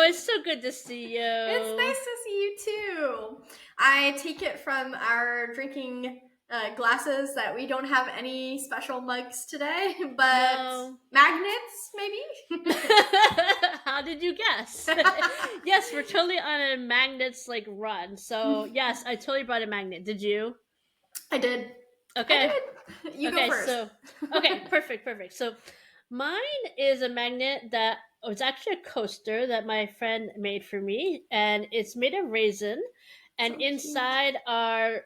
it's so good to see you. It's nice to see you too. I take it from our drinking glasses that we don't have any special mugs today, but magnets maybe? How did you guess? Yes, we're totally on a magnets run. So yes, I totally brought a magnet. Did you? I did. Okay. I did. You go first. Perfect. So mine is a magnet that it's actually a coaster that my friend made for me, and it's made of raisin, and So inside are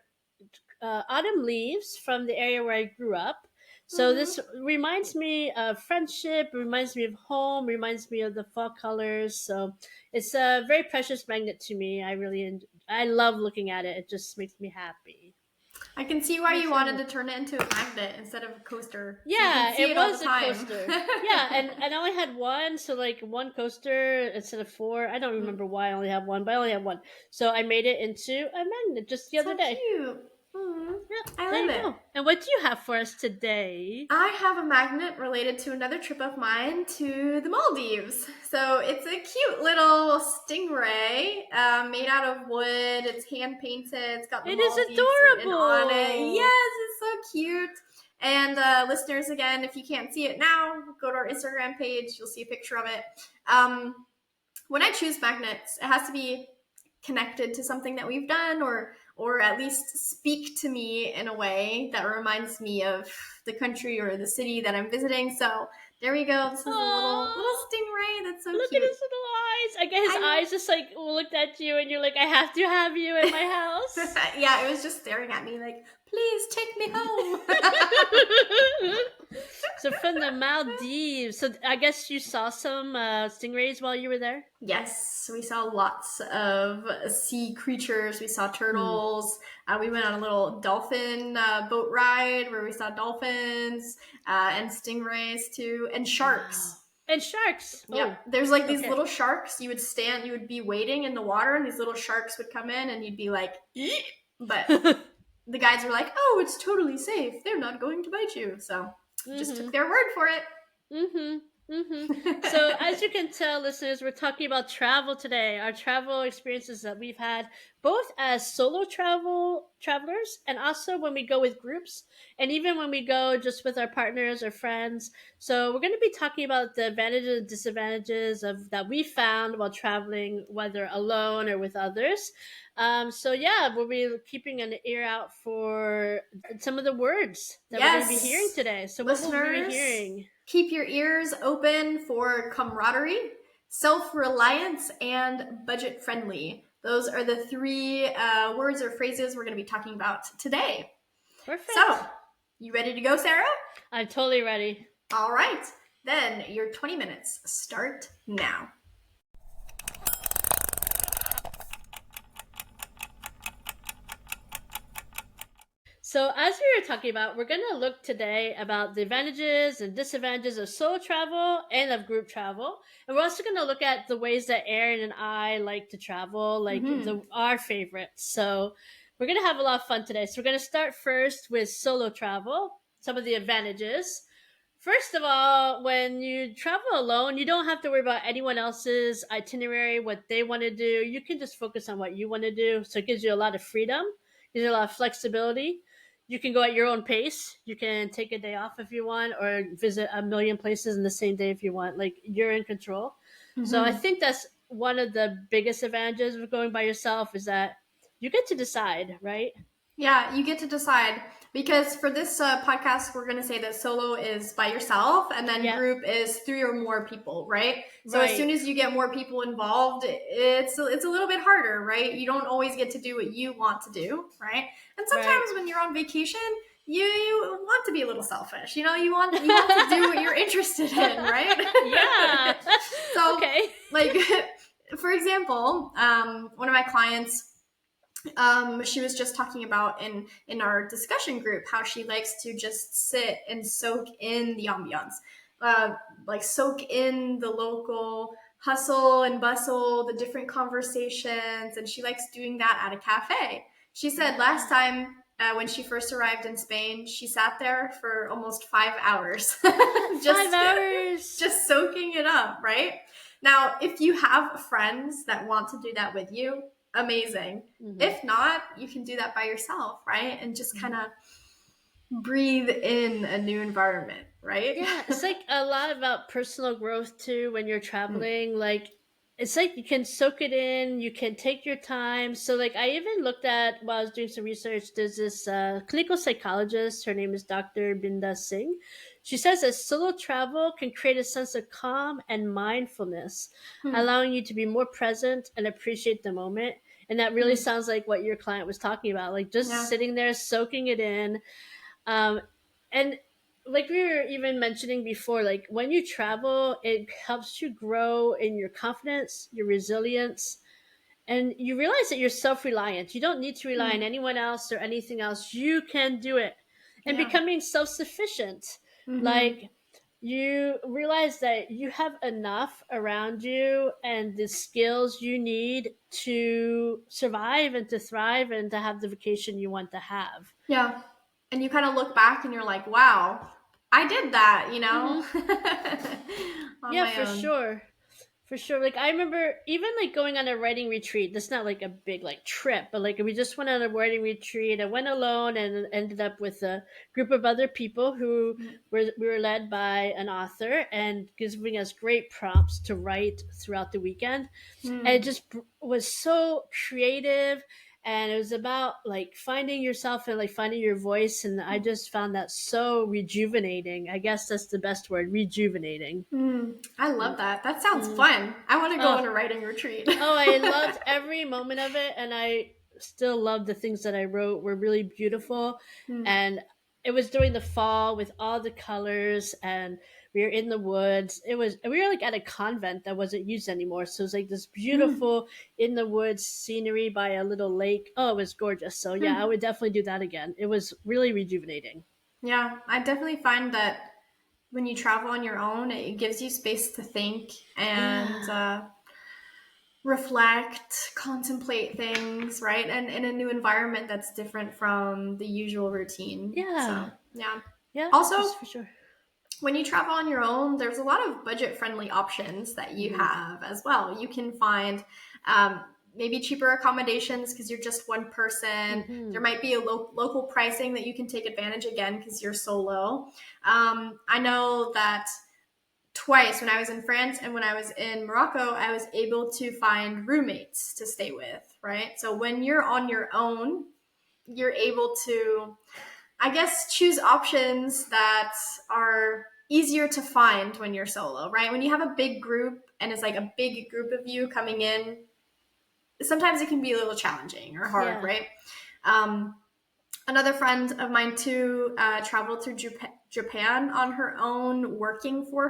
autumn leaves from the area where I grew up. So this reminds me of friendship, reminds me of home, reminds me of the fall colors. So it's a very precious magnet to me. I love looking at it. It just makes me happy. I can see why you wanted to turn it into a magnet instead of a coaster. Yeah, so it was a coaster. Yeah, and I only had one, so one coaster instead of four. I don't remember why I only have one, but I only have one. So I made it into a magnet just the other day. Cute. Yeah, I there love you it. go. And what do you have for us today? I have a magnet related to another trip of mine to the Maldives. So it's a cute little stingray made out of wood. It's hand painted. It's got the It is Maldives written on it. adorable. Yes, it's so cute. And listeners, again, if you can't see it now, go to our Instagram page. You'll see a picture of it. When I choose magnets, it has to be connected to something that we've done or at least speak to me in a way that reminds me of the country or the city that I'm visiting. So there we go. This is a little stingray that's so Look cute. at his little eyes. I guess his eyes just looked at you and you're like, I have to have you in my house. Yeah, it was just staring at me like, please take me home. So from the Maldives. So I guess you saw some stingrays while you were there? Yes, we saw lots of sea creatures. We saw turtles. We went on a little dolphin boat ride where we saw dolphins and stingrays too, and sharks. Wow. And sharks. Yep. Oh, There's these little sharks. You would be wading in the water, and these little sharks would come in, and you'd be like, eek! But the guides were like, oh, it's totally safe. They're not going to bite you. So just took their word for it. So as you can tell, listeners, we're talking about travel today, our travel experiences that we've had both as solo travelers and also when we go with groups and even when we go just with our partners or friends. So we're going to be talking about the advantages and disadvantages of that we found while traveling, whether alone or with others. So yeah, we'll be keeping an ear out for some of the words that we're going to be hearing today. So listeners, what will we be hearing? Keep your ears open for camaraderie, self-reliance, and budget-friendly. Those are the three words or phrases we're going to be talking about today. Perfect. So, you ready to go, Sarah? I'm totally ready. All right. Then your 20 minutes start now. So as we were talking about, we're going to look today about the advantages and disadvantages of solo travel and of group travel. And we're also going to look at the ways that Erin and I like to travel, our favorites. So we're going to have a lot of fun today. So we're going to start first with solo travel, some of the advantages. First of all, when you travel alone, you don't have to worry about anyone else's itinerary, what they want to do. You can just focus on what you want to do. So it gives you a lot of freedom, gives you a lot of flexibility. You can go at your own pace. You can take a day off if you want or visit a million places in the same day if you want. You're in control. So I think that's one of the biggest advantages of going by yourself is that you get to decide, right? Yeah, you get to decide because for this podcast, we're going to say that solo is by yourself and then group is 3 or more people, right? So as soon as you get more people involved, it's a little bit harder, right? You don't always get to do what you want to do, right? And sometimes when you're on vacation, you want to be a little selfish. You want to do what you're interested in, right? Yeah. So, for example, one of my clients, she was just talking about in our discussion group how she likes to just sit and soak in the ambiance, soak in the local hustle and bustle, the different conversations, and she likes doing that at a cafe. She said last time when she first arrived in Spain, she sat there for almost 5 hours. 5 hours. Just soaking it up, right? Now, if you have friends that want to do that with you, amazing. Hmm. If not, you can do that by yourself, right? And just kind Hmm. of breathe in a new environment, right? Yeah, it's like a lot about personal growth too when you're traveling. Like, it's like you can soak it in, you can take your time. So, like, I even looked at while I was doing some research, there's this clinical psychologist, her name is Dr. Binda Singh. She says that solo travel can create a sense of calm and mindfulness, Hmm. allowing you to be more present and appreciate the moment. And that really Hmm. sounds like what your client was talking about, like just Yeah. sitting there, soaking it in. um, and like we were even mentioning before, like when you travel, it helps you grow in your confidence, your resilience, and you realize that you're self-reliant. You don't need to rely on Hmm. anyone else or anything else. You can do it. And Yeah. becoming self-sufficient, Mm-hmm. like you realize that you have enough around you and the skills you need to survive and to thrive and to have the vacation you want to have. Yeah. And you kind of look back and you're like, wow, I did that, Hmm. on Yeah, my for own. sure. For sure. Like I remember even like going on a writing retreat. That's not like a big like trip, but like we just went on a writing retreat. I went alone and ended up with a group of other people who we were led by an author and giving us great prompts to write throughout the weekend. And it Mm. just was so creative, and it was about like finding yourself and like finding your voice, and I just found that so rejuvenating. I guess that's the best word, rejuvenating. Mm. I love that. That sounds Mm. fun. I want to go Oh, on a writing retreat. oh, I loved every moment of it, and I still love the things that I wrote were really beautiful. Mm. And it was during the fall with all the colors, and we were in the woods. We were like at a convent that wasn't used anymore, so it was like this Mm. beautiful in the woods scenery by a little lake. Oh, it was gorgeous. So yeah, I Mm. would definitely do that again. It was really rejuvenating. Yeah, I definitely find that when you travel on your own, it gives you space to think and Yeah, reflect, contemplate things, right? And in a new environment that's different from the usual routine. yeah, So, yeah. yeah, Also, for sure. when you travel on your own, there's a lot of budget friendly options that you Hmm. have as well. You can find um, maybe cheaper accommodations because you're just one person. There Hmm. might be a local pricing that you can take advantage again because you're solo. I know that twice when I was in France and when I was in Morocco, I was able to find roommates to stay with, right? So when you're on your own, you're able to, I guess, choose options that are easier to find when you're solo, right? When you have a big group and it's like a big group of you coming in, sometimes it can be a little challenging or hard, Yeah. right? Um, Another friend of mine too traveled through Japan on her own, working for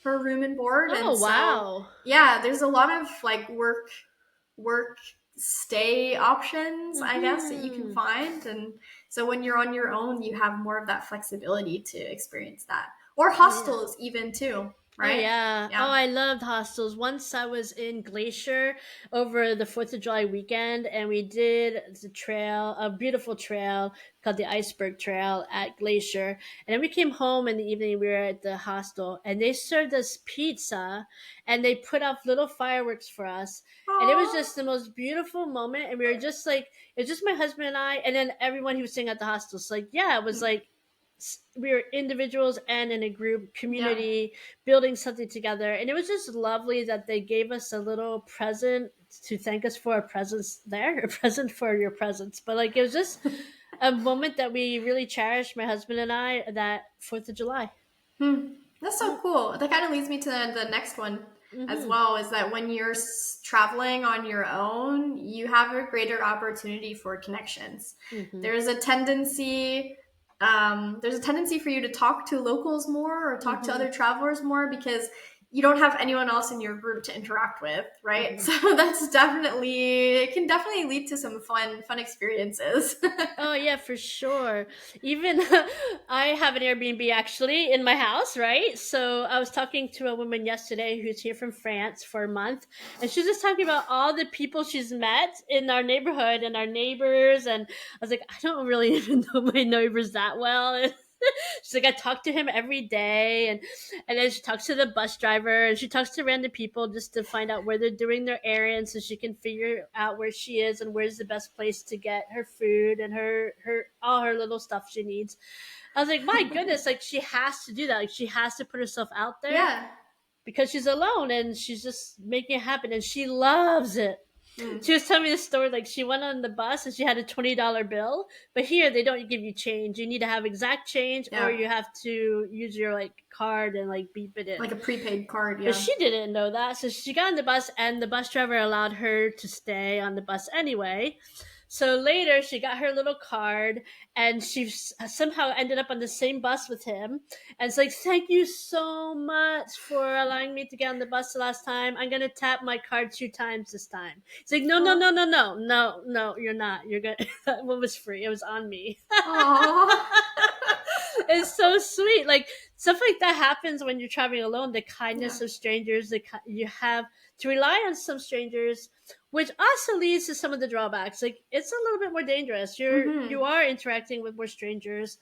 her room and board, and Oh so wow. yeah, there's a lot of like work stay options, I guess, that you can Hmm. find. And so when you're on your own, you have more of that flexibility to experience that. Or Oh yeah. hostels, even too, Oh right? yeah. Oh, Yeah. I loved hostels. Once I was in Glacier over the 4th of July weekend, and we did the trail, a beautiful trail called the Iceberg Trail at Glacier. And then we came home in the evening. We were at the hostel, and they served us pizza, and they put off little fireworks for us. And it was Aww. just the most beautiful moment. And we were just like, it was just my husband and I, and then everyone who was staying at the hostel. So like, yeah, it was like we were individuals and in a group Yeah. community building something together, and it was just lovely that they gave us a little present to thank us for our presence there, a present for your presence. But like it was just a moment that we really cherished, my husband and I, that 4th of July. Hmm. That's so cool. That kind of leads me to the next one as Mm-hmm. well, is that when you're traveling on your own, you have a greater opportunity for connections. Mm-hmm. There's a tendency there's a tendency for you to talk to locals more or talk to Mm-hmm. other travelers more because you don't have anyone else in your group to interact with, right? Mm-hmm. So that's definitely, it can definitely lead to some fun experiences. Oh yeah, for sure. Even I have an Airbnb actually in my house, right? So I was talking to a woman yesterday who's here from France for a month, and she was just talking about all the people she's met in our neighborhood and our neighbors. And I was like, I don't really even know my neighbors that well. She's like, I talk to him every day, and then she talks to the bus driver, and she talks to random people just to find out where they're doing their errands, so she can figure out where she is and where's the best place to get her food and her all her little stuff she needs. I was like, my goodness, like she has to do that. Like she has to put herself out there Yeah. because she's alone and she's just making it happen, and she loves it. Mm. She was telling me the story, like she went on the bus and she had a $20 bill, but here they don't give you change. You need to have exact change, or Yeah. you have to use your like card and like beep it Like in. a prepaid card, But yeah. she didn't know that, so she got on the bus, and the bus driver allowed her to stay on the bus anyway. So later, she got her little card, and she somehow ended up on the same bus with him. And it's like, thank you so much for allowing me to get on the bus the last time. I'm gonna tap my card 2 times this time. It's like, no, no, Oh. no, no, no, no, no, you're not. You're gonna. That one was free. It was on me. Aww. It's so sweet. Like stuff like that happens when you're traveling alone. The Yeah. kindness of strangers. You have to rely on some strangers, which also leads to some of the drawbacks. Like it's a little bit more dangerous. You Mm-hmm. are interacting with more strangers.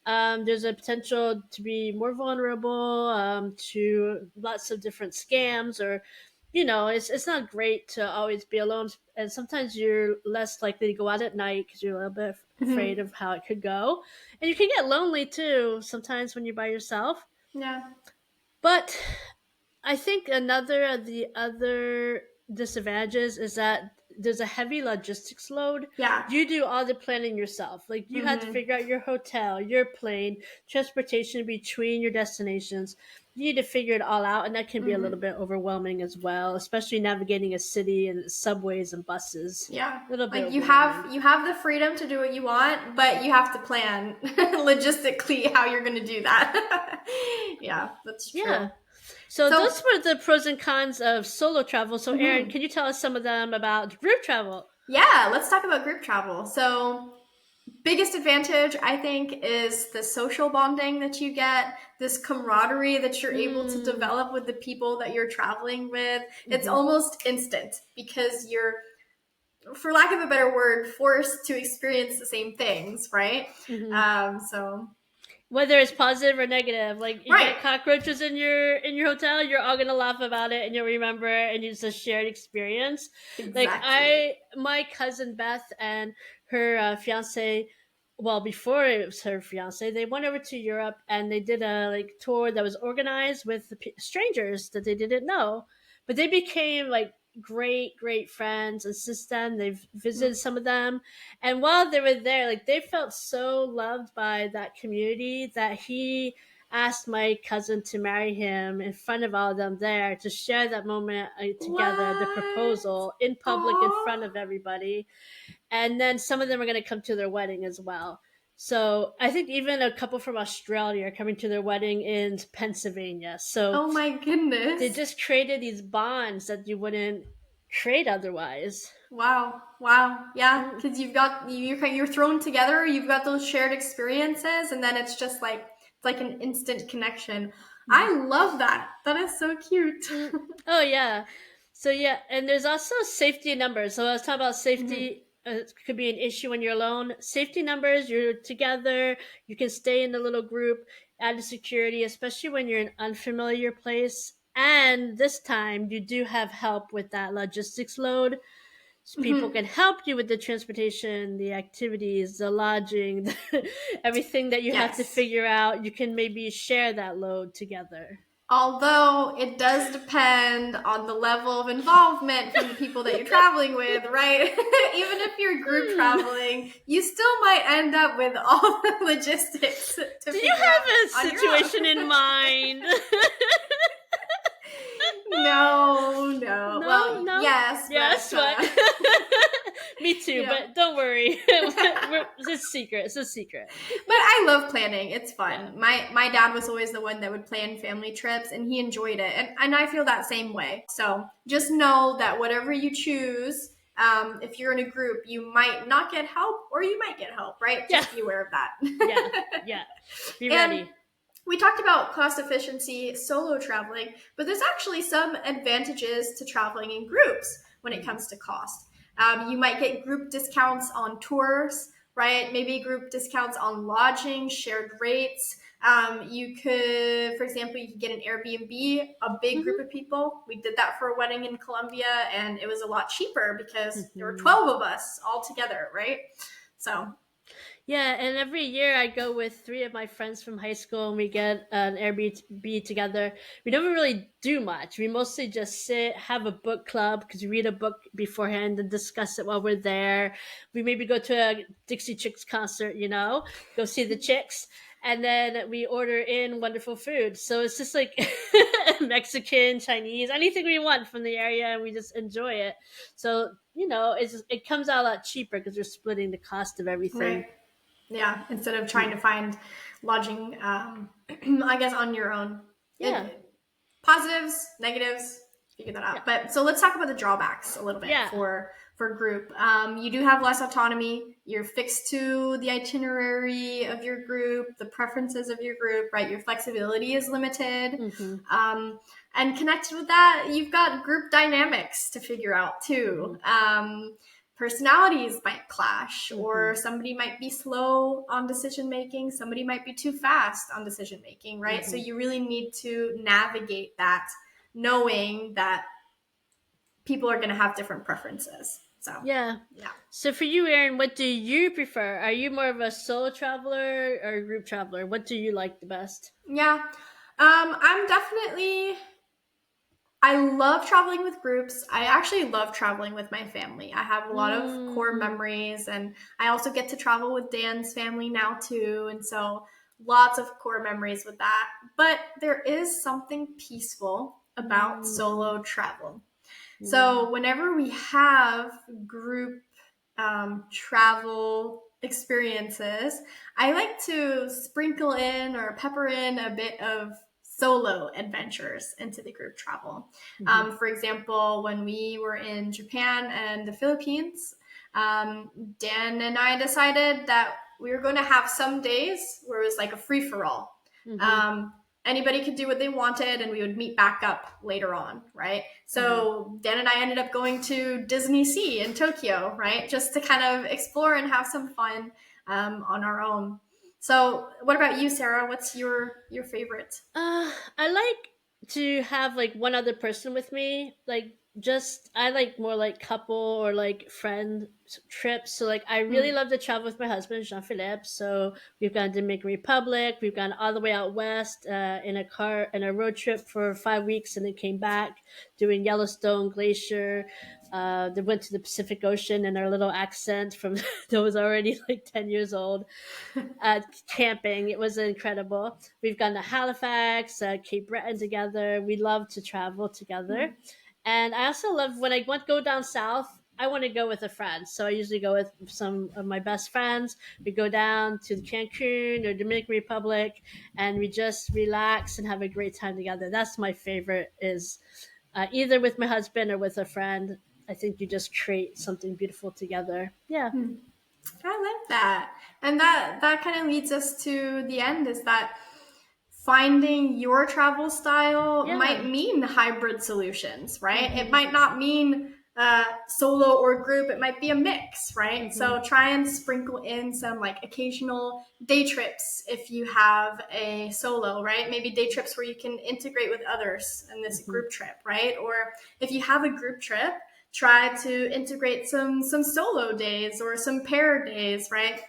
There's a potential to be more vulnerable to lots of different scams, or it's not great to always be alone, and sometimes you're less likely to go out at night because you're a little bit afraid Mm-hmm. of how it could go, and you can get lonely too sometimes when you're by yourself. Yeah. But I think another of the other disadvantages is that there's a heavy logistics load. Yeah. You do all the planning yourself. Like you had to Mm-hmm. figure out your hotel, your plane, transportation between your destinations. You need to figure it all out, and that can be a little Mm-hmm. bit overwhelming as well, especially navigating a city and subways and buses. Yeah. A little bit Like overwhelming. you have the freedom to do what you want, but you have to plan logistically how you're gonna do that. Yeah, that's true. Yeah. So So, those were the pros and cons of solo travel. So Erin, mhm. can you tell us some of them about group travel? Yeah, let's talk about group travel. So, biggest advantage I think is the social bonding that you get, this camaraderie that you're able to Mm. develop with the people that you're traveling with. It's Mm-hmm. almost instant because you're, for lack of a better word, forced to experience the same things, right? Mm-hmm. So Whether it's positive or negative, like you right, get cockroaches in your hotel, you're all gonna laugh about it and you'll remember it, and it's a shared experience. Like exactly. my cousin Beth and her fiance, well, before it was her fiance, they went over to Europe and they did a like tour that was organized with strangers that they didn't know, but they became like great friends. And since then, they've visited some of them, and while they were there, like they felt so loved by that community that he asked my cousin to marry him in front of all of them there to share that moment together, the What? proposal in public in Oh, front of everybody. And then some of them are going to come to their wedding as well. So I think even a couple from Australia are coming to their wedding in Pennsylvania. So oh my they goodness. just created these bonds that you wouldn't create otherwise. Wow. Wow. Yeah, Mm, because you're thrown together. You've got those shared experiences, and then it's just like it's like an instant connection. mm, I love that. That is so cute. mm. Oh yeah. So yeah, and there's also safety numbers. So I was talking about Mhm. safety. Could be an issue when you're alone. Safety numbers, you're together. You can stay in a little group, added security, especially when you're in an unfamiliar place. And this time, you do have help with that logistics load. So people Mhm. can help you with the transportation, the activities, the lodging, everything that you have to Yes. figure out. You can maybe share that load together. Although it does depend on the level of involvement from the people that you're traveling with, right? Even if you're group Hmm. traveling, you still might end up with all the logistics to Do you figure out have a on your own. situation in mind? No, no. No, Well, no. yes, but Yes, what? Me too, you know, but don't worry. It's a secret. It's a secret. but I love planning. It's Yeah. fun. My dad was always the one that would plan family trips, and he enjoyed it, and I feel that same way. So just know that whatever you choose, if you're in a group, you might not get help, or you might get help. Right? Yeah. Just be aware of Yeah. that. Yeah. Be And ready. we talked about cost efficiency solo traveling, but there's actually some advantages to traveling in groups when it Mm-hmm. comes to cost. You might get group discounts on tours, right? Maybe group discounts on lodging, shared rates. You could, for example, you could get an Airbnb, a big group Mm-hmm. of people. We did that for a wedding in Colombia, and it was a lot cheaper because there were Mm-hmm. 12 of us all together, right? So, Yeah, and every year I go with three of my friends from high school and we get an Airbnb together. We never really do much. We mostly just sit, have a book club because we read a book beforehand and discuss it while we're there. We maybe go to a Dixie Chicks concert, go see the Chicks. And then we order in wonderful food. So it's just like Mexican, Chinese, anything we want from the area and we just enjoy it. So, it comes out a lot cheaper because we're splitting the cost of everything. right. Yeah, instead of trying to find lodging, I guess, on your own. Yeah. Positives, negatives, figure that Yeah. out. But so let's talk about the drawbacks a little bit Yeah. for group. You do have less autonomy. You're fixed to the itinerary of your group, the preferences of your group, right? Your flexibility is limited. Mm-hmm. And connected with that, you've got group dynamics to figure out Mm-hmm. too. Personalities might clash, Mm-hmm. or somebody might be slow on decision making, somebody might be too fast on decision making, right? So Mm-hmm. you really need to navigate that, knowing that people are going to have different preferences. So, Yeah. yeah. So for you, Aaron, what do you prefer? Are you more of a solo traveler or a group traveler? What do you like the best? Yeah. I'm definitely I love traveling with groups. I actually love traveling with my family. I have a lot of core Mm-hmm. memories, and I also get to travel with Dan's family now too. And so lots of core memories with that. But there is something peaceful about solo travel. Mm-hmm. So whenever we have group travel experiences, I like to sprinkle in or pepper in a bit of solo adventures into the group travel. Mm-hmm. For example, when we were in Japan and the Philippines, Dan and I decided that we were going to have some days where it was like a free for all. Mm-hmm. Anybody could do what they wanted, and we would meet back up later on, right? Mm-hmm. So Dan and I ended up going to Disney Sea in Tokyo, right? Just to kind of explore and have some fun on our own. So what about you, Sarah? What's your favorite? I like to have like one other person with me. Like just I like more like couple or like friend trips. So like I really Hmm. love to travel with my husband Jean Philippe. So we've gone to Dominican Republic. We've gone all the way out west in a car in a road trip for 5 weeks, and then came back doing Yellowstone Glacier. They went to the Pacific Ocean in our little accent from that was already like 10 years old camping. It was incredible. We've gone to Halifax, Cape Breton together. We love to travel together. And I also love when I want to go down south, I want to go with a friend. So I usually go with some of my best friends. We go down to Cancun or Dominican Republic and we just relax and have a great time together. That's my favorite is either with my husband or with a friend. I think you just create something beautiful together. Yeah. I like that. And that kind of leads us to the end, is that finding your travel style might Yeah. mean hybrid solutions, right? It Mm-hmm. might not mean solo or group. It might be a mix, right? Mm-hmm. So try and sprinkle in some like occasional day trips if you have a solo, right? Maybe day trips where you can integrate with others in this Mm-hmm. group trip, right? Or if you have a group trip, try to integrate some solo days or some pair days, right?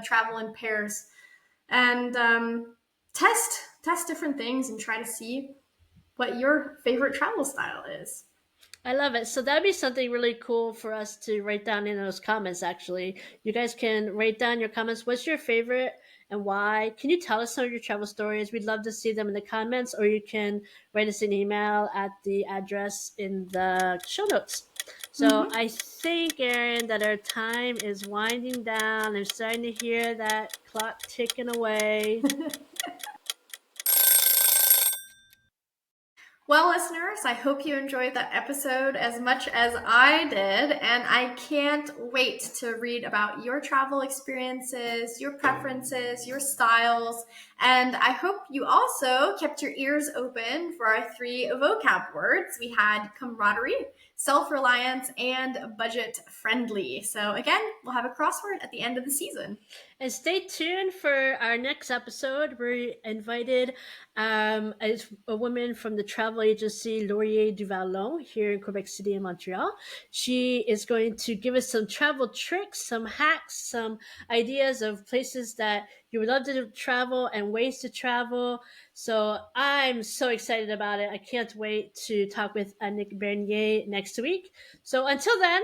Travel in pairs, and test different things and try to see what your favorite travel style is. I love it. So that'd be something really cool for us to write down in those comments, actually. You guys can write down your comments. What's your favorite and why? Can you tell us some of your travel stories? We'd love to see them in the comments, or you can write us an email at the address in the show notes. So Mm-hmm. I think, Erin, that our time is winding down. I'm starting to hear that clock ticking away. Well, listeners, I hope you enjoyed that episode as much as I did, and I can't wait to read about your travel experiences, your preferences, your styles, and I hope you also kept your ears open for our three vocab words. We had camaraderie, self-reliance, and budget friendly. So again, we'll have a crossword at the end of the season. And stay tuned for our next episode. We invited a woman from the travel agency Laurier Du Vallon here in Quebec City and Montreal. She is going to give us some travel tricks, some hacks, some ideas of places that you would love to travel and ways to travel. So I'm so excited about it. I can't wait to talk with Annick Bernier next week. So until then,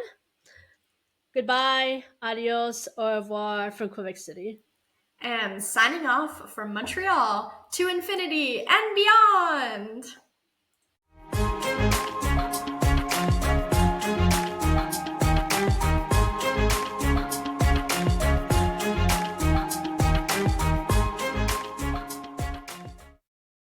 goodbye, adios, au revoir from Quebec City. And signing off from Montreal to infinity and beyond.